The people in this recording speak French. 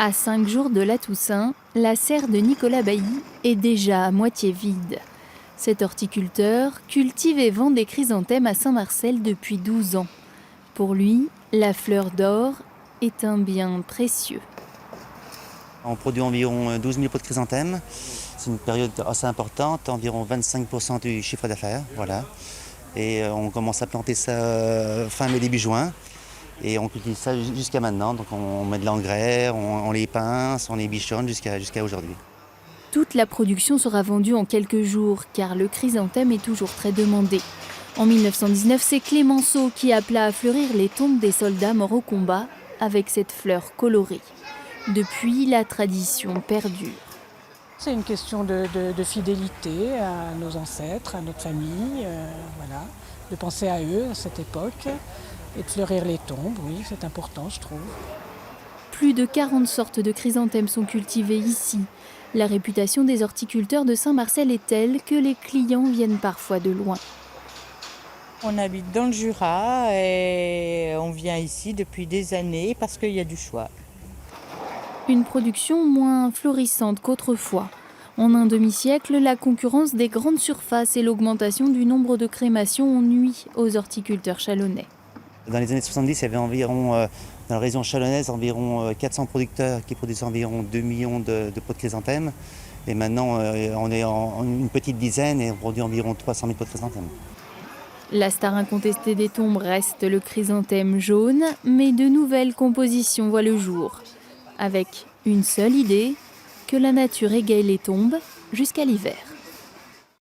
À 5 jours de la Toussaint, la serre de Nicolas Bailly est déjà à moitié vide. Cet horticulteur cultive et vend des chrysanthèmes à Saint-Marcel depuis 12 ans. Pour lui, la fleur d'or est un bien précieux. On produit environ 12 000 pots de chrysanthèmes. C'est une période assez importante, environ 25% du chiffre d'affaires. Voilà. Et on commence à planter ça fin mai, début juin. Et on cultive ça jusqu'à maintenant. Donc on met de l'engrais, on les pince, on les bichonne jusqu'à aujourd'hui. Toute la production sera vendue en quelques jours car le chrysanthème est toujours très demandé. En 1919, c'est Clémenceau qui appela à fleurir les tombes des soldats morts au combat avec cette fleur colorée. Depuis, la tradition perdure. C'est une question de fidélité à nos ancêtres, à notre famille, voilà, de penser à eux à cette époque et de fleurir les tombes, oui, c'est important, je trouve. Plus de 40 sortes de chrysanthèmes sont cultivées ici. La réputation des horticulteurs de Saint-Marcel est telle que les clients viennent parfois de loin. On habite dans le Jura et on vient ici depuis des années parce qu'il y a du choix. Une production moins florissante qu'autrefois. En un demi-siècle, la concurrence des grandes surfaces et l'augmentation du nombre de crémations ont nui aux horticulteurs chalonnais. Dans les années 70, il y avait environ, dans la région chalonnaise, environ 400 producteurs qui produisaient environ 2 millions de pots de chrysanthèmes. Et maintenant, on est en une petite dizaine et on produit environ 300 000 pots de chrysanthèmes. La star incontestée des tombes reste le chrysanthème jaune, mais de nouvelles compositions voient le jour. Avec une seule idée, que la nature égaye les tombes jusqu'à l'hiver.